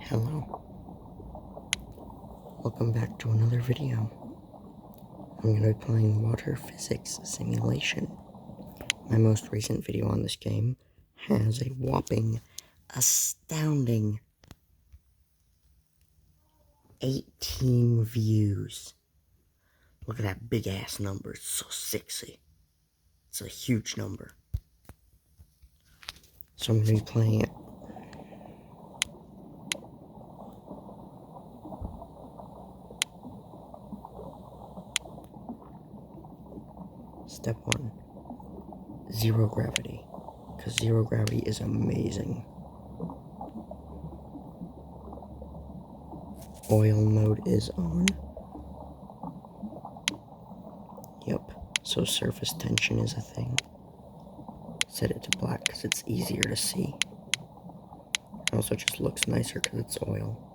Hello, welcome back to another video. I'm going to be playing Water Physics Simulation. My most recent video on this game has a whopping, astounding 18 views. Look at that big ass number, it's so sexy. It's a huge number. So I'm going to be playing it. Step 1, zero gravity, because zero gravity is amazing. Oil mode is on. Yep, so surface tension is a thing. Set it to black because it's easier to see. Also, it just looks nicer because it's oil.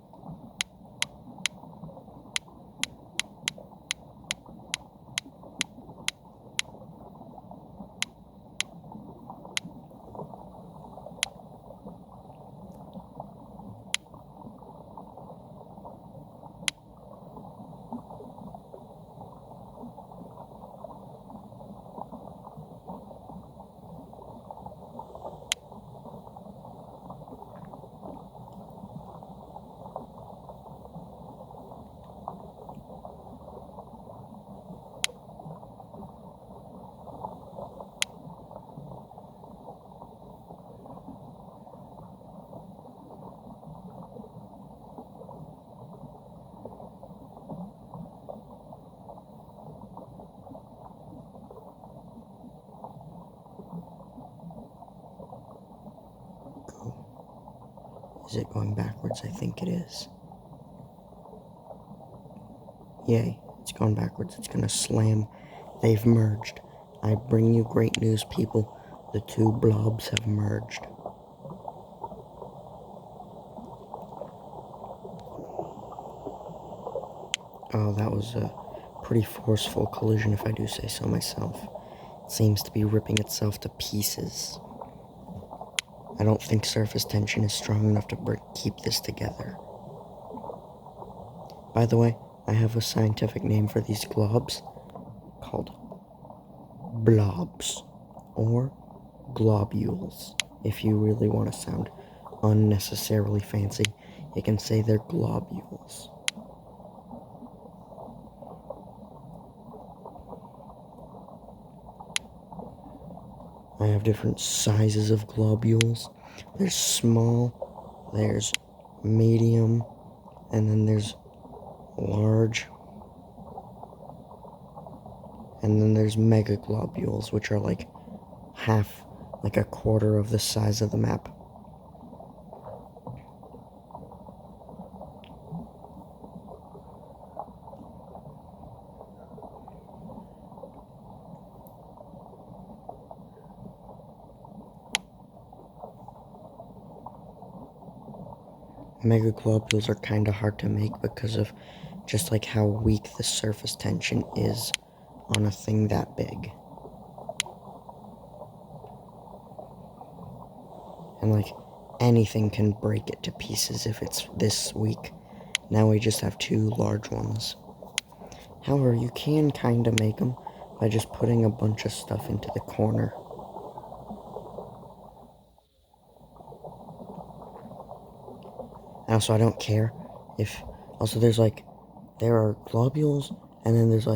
Is it going backwards? I think it is. Yay, it's going backwards. It's gonna slam. They've merged. I bring you great news, people. The two blobs have merged. Oh, that was a pretty forceful collision, if I do say so myself. It seems to be ripping itself to pieces. I don't think surface tension is strong enough to keep this together. By the way, I have a scientific name for these globs called blobs or globules. If you really want to sound unnecessarily fancy, you can say they're globules. I have different sizes of globules. There's small, there's medium, and then there's large. And then there's mega globules, which are like a quarter of the size of the map. Mega globules are kind of hard to make because of just like how weak the surface tension is on a thing that big. And like anything can break it to pieces if it's this weak. Now we just have two large ones. However, you can kind of make them by just putting a bunch of stuff into the corner. Also, I don't care if... Also, there are globules, and then there's,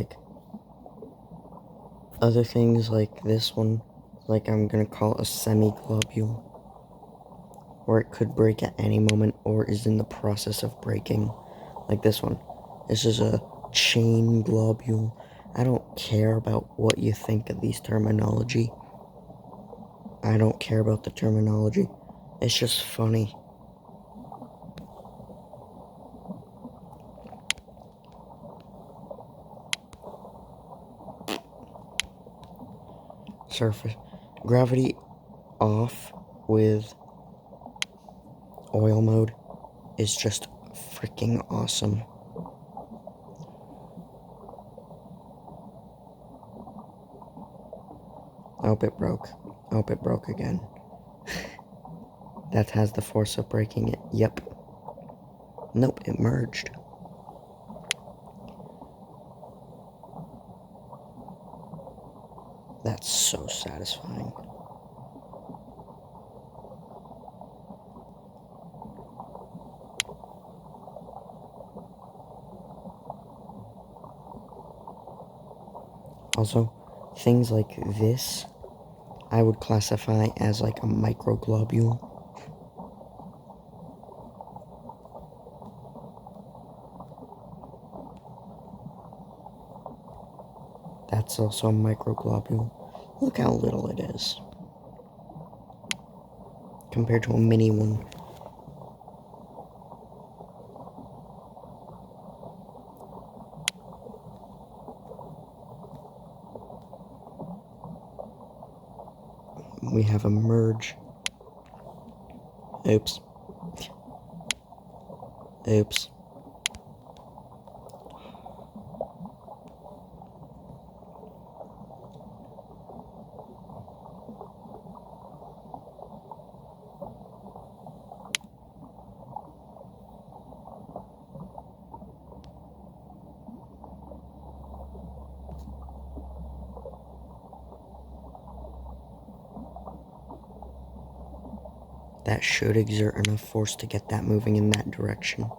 other things like this one. I'm gonna call it a semi-globule. Or it could break at any moment, or is in the process of breaking. Like this one. This is a chain globule. I don't care about what you think of these terminology. I don't care about the terminology. It's just funny. Surface gravity off with oil mode is just freaking awesome. I hope it broke. I hope it broke again. That has the force of breaking it. Yep. Nope, it merged. That's so satisfying. Also, things like this, I would classify as like a microglobule. That's also a microglobule. Look how little it is compared to a mini one. We have a merge. Oops. Oops. That should exert enough force to get that moving in that direction.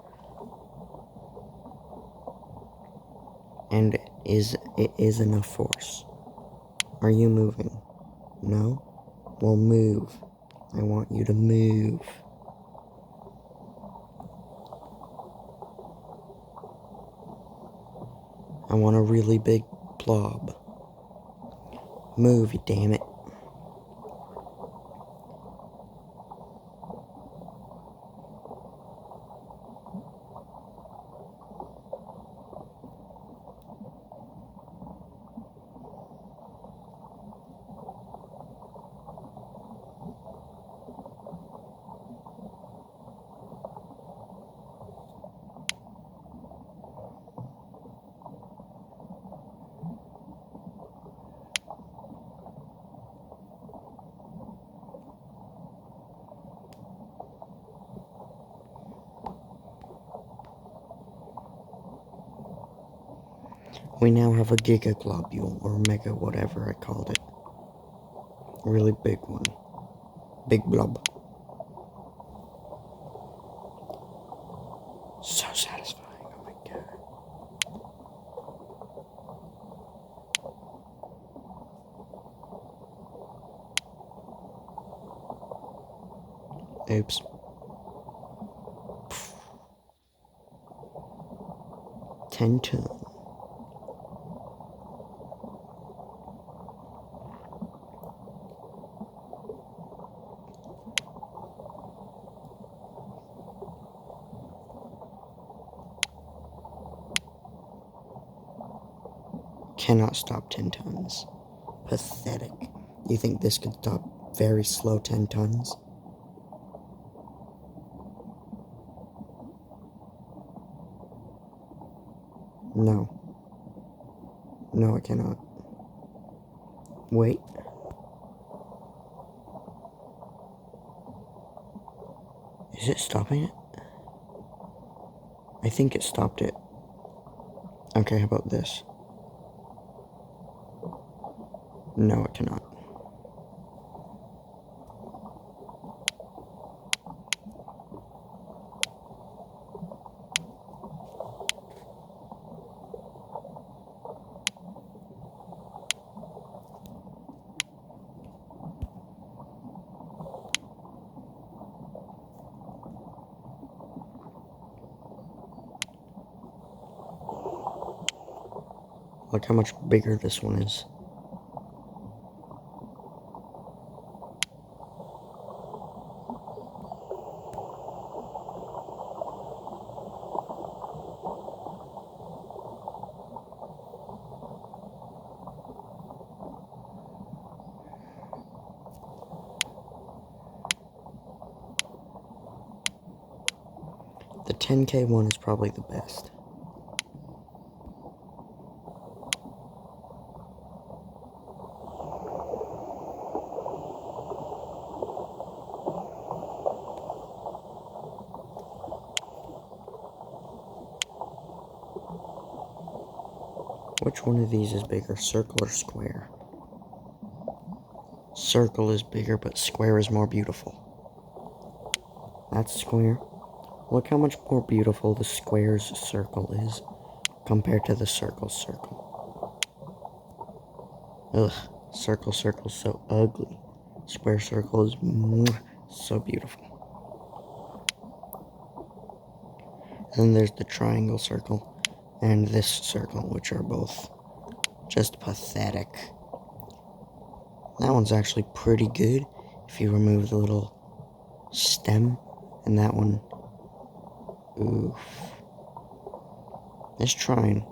And it is enough force. Are you moving? No? Well, move. I want you to move. I want a really big blob. Move, you damn it. We now have a giga globule, or mega whatever I called it. A really big one. Big blob. So satisfying, oh my god. Oops. T.N.T.BOOM. Cannot stop 10 tons. Pathetic. You think this could stop very slow 10 tons? No. No, it cannot. Wait. Is it stopping it? I think it stopped it. Okay, how about this? No, it cannot. Look how much bigger this one is. The 10K one is probably the best. Which one of these is bigger, circle or square? Circle is bigger, but square is more beautiful. That's square. Look how much more beautiful the square's circle is compared to the circle's circle. Ugh, circle so ugly. Square circle is so beautiful. And then there's the triangle circle and this circle, which are both just pathetic. That one's actually pretty good if you remove the little stem, and that one, oof. It's trying.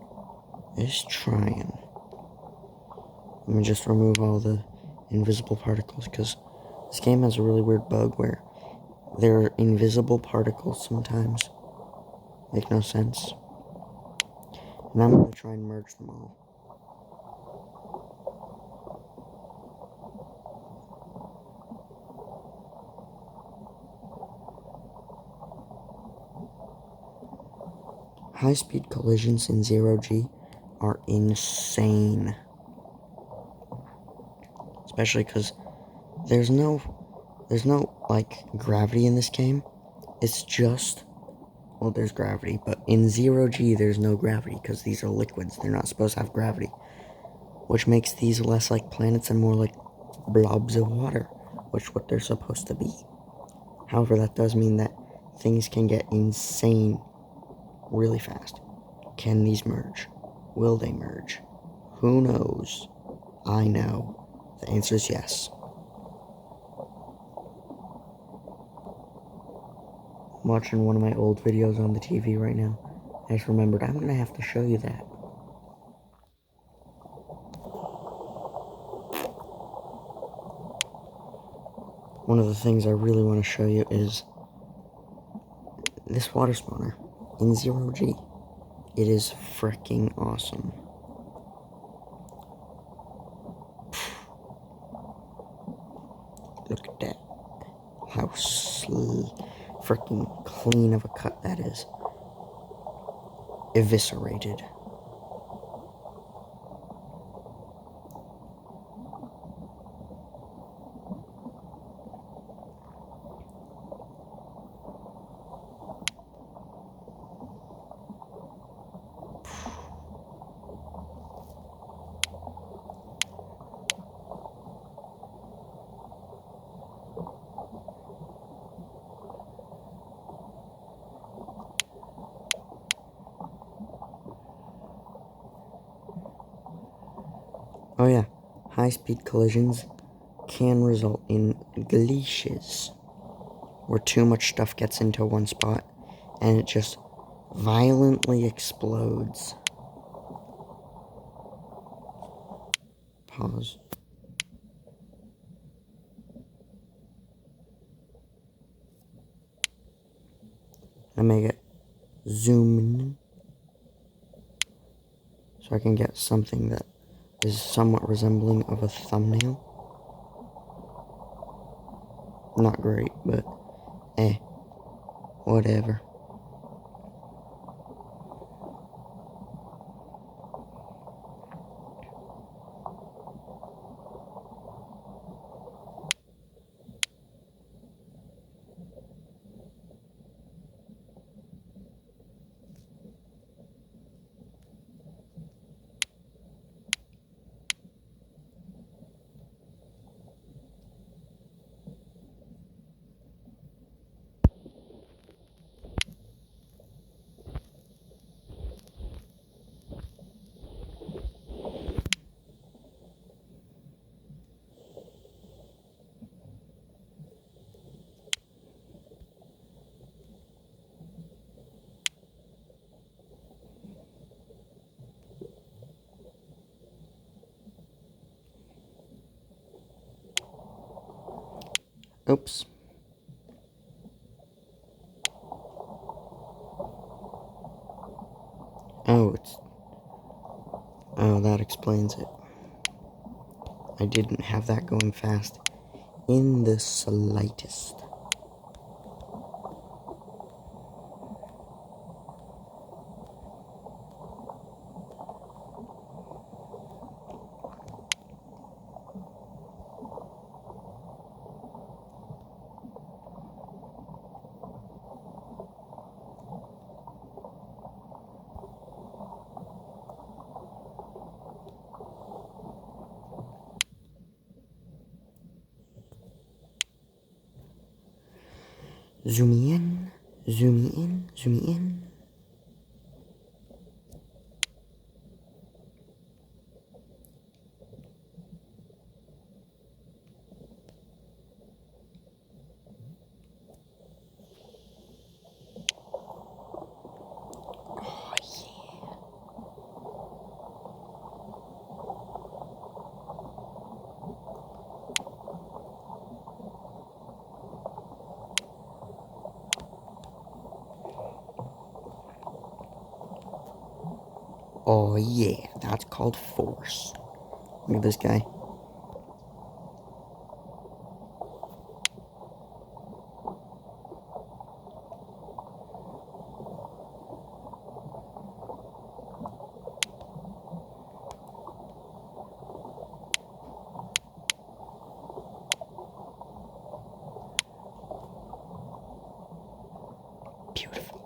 Let me just remove all the invisible particles, because this game has a really weird bug where there are invisible particles sometimes. Make no sense. And I'm going to try and merge them all. High-speed collisions in 0G are insane. Especially because there's no, like, gravity in this game. It's just, well, there's gravity, but in 0G there's no gravity because these are liquids. They're not supposed to have gravity, which makes these less like planets and more like blobs of water, which is what they're supposed to be. However, that does mean that things can get insane really fast. Can these merge? Will they merge? Who knows? I know. The answer is yes. I'm watching one of my old videos on the TV right now. I just remembered I'm going to have to show you that. One of the things I really want to show you is this water spawner in 0G. It is freaking awesome. Look at that. How freaking clean of a cut that is. Eviscerated. Oh yeah, high-speed collisions can result in glitches, where too much stuff gets into one spot, and it just violently explodes. Pause. I make it zoom in, so I can get something that is somewhat resembling of a thumbnail. Not great, but whatever. Oops. Oh, that explains it. I didn't have that going fast in the slightest. Zoom in, zoom in, zoom in. Oh yeah, that's called force. Look at this guy. Beautiful.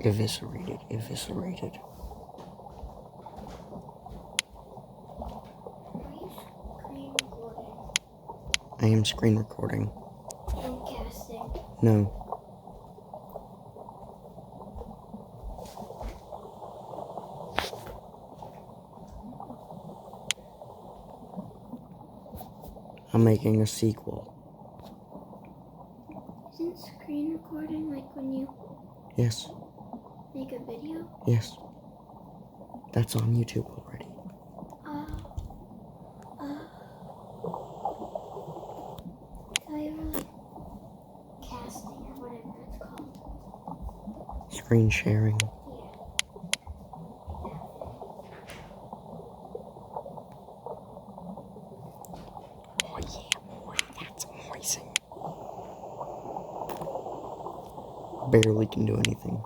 Eviscerated, eviscerated. I am screen recording. I'm casting. No. I'm making a sequel. Isn't screen recording like when you Yes. make a video? Yes. That's on YouTube already. So you were like casting or whatever it's called. Screen sharing. Oh yeah, that's amazing. Barely can do anything.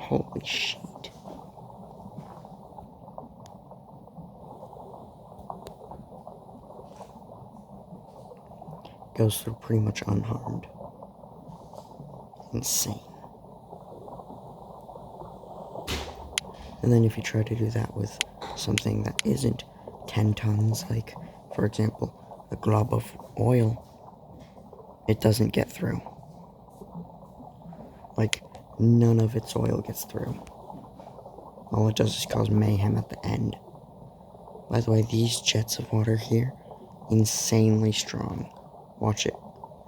Holy shit. Goes through pretty much unharmed. Insane. And then if you try to do that with something that isn't 10 tons, like, for example, a glob of oil, it doesn't get through. Like, none of its oil gets through. All it does is cause mayhem at the end. By the way, these jets of water here, insanely strong. Watch it.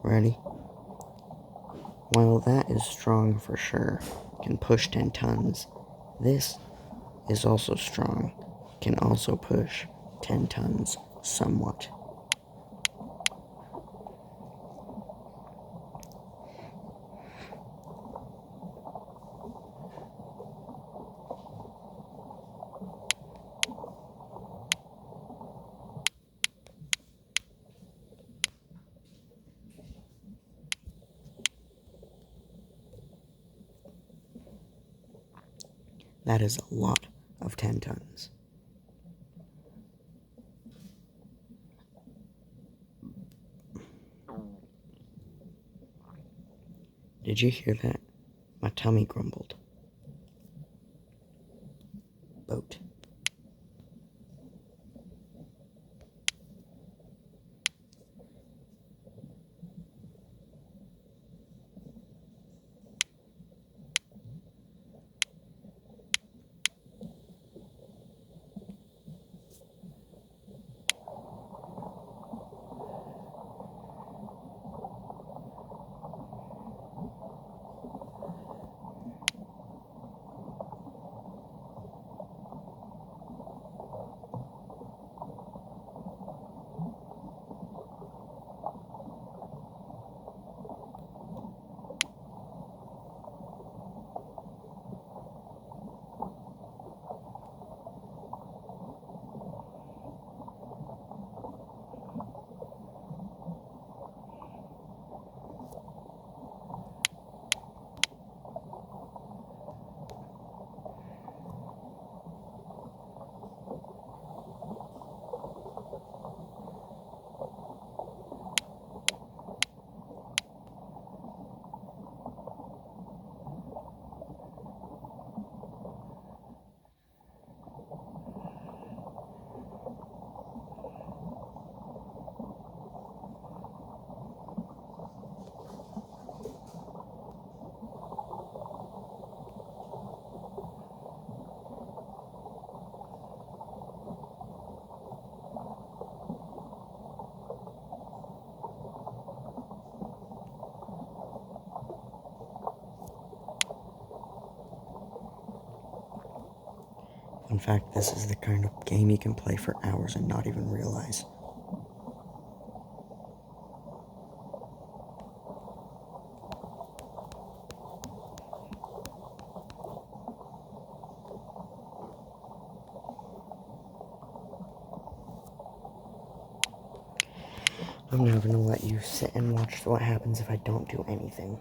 Ready? While that is strong for sure, can push 10 tons, this is also strong, can also push 10 tons somewhat. That is a lot of 10 tons. Did you hear that? My tummy grumbled. Boat. In fact, this is the kind of game you can play for hours and not even realize. I'm now gonna let you sit and watch what happens if I don't do anything.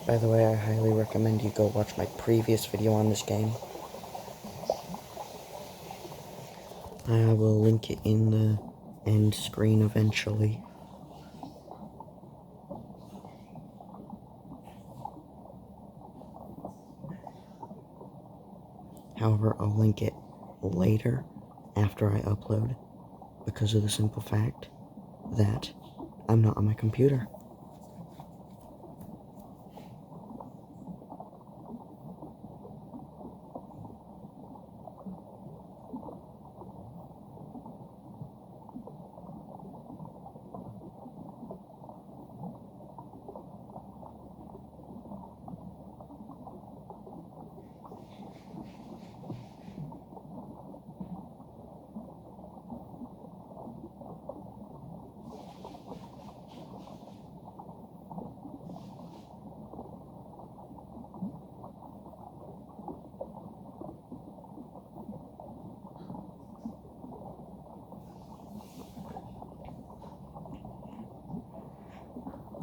By the way, I highly recommend you go watch my previous video on this game. I will link it in the end screen eventually. However, I'll link it later after I upload because of the simple fact that I'm not on my computer.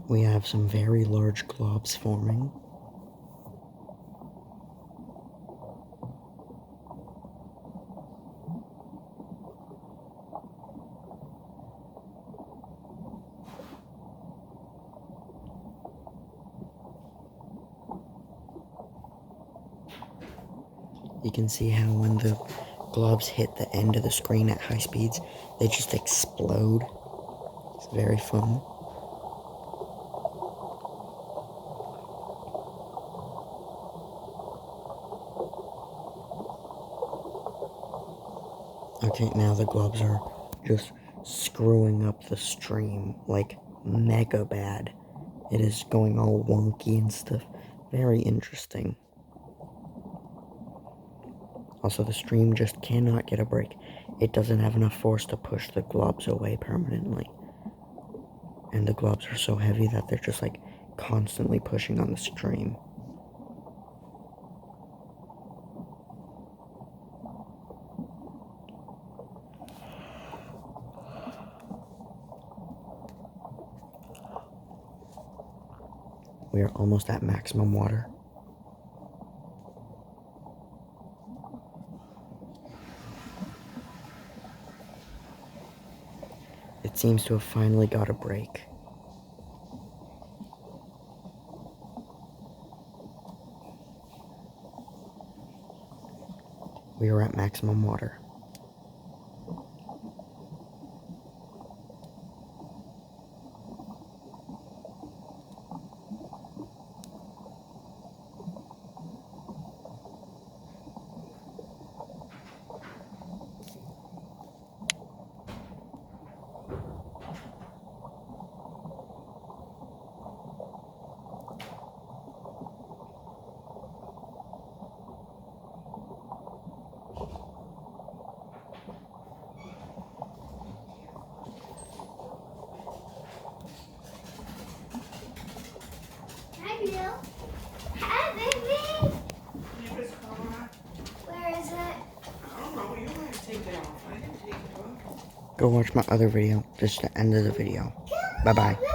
We have some very large globs forming. You can see how when the globs hit the end of the screen at high speeds, they just explode. It's very fun. Okay, now the globs are just screwing up the stream, like, mega bad. It is going all wonky and stuff. Very interesting. Also, the stream just cannot get a break. It doesn't have enough force to push the globs away permanently. And the globs are so heavy that they're just, like, constantly pushing on the stream. We are almost at maximum water. It seems to have finally got a break. We are at maximum water. Hi, baby. If it's hot, Where is it? I don't know. You want to take it off. I can take it off. Go watch my other video. Just the end of the video. Bye-bye.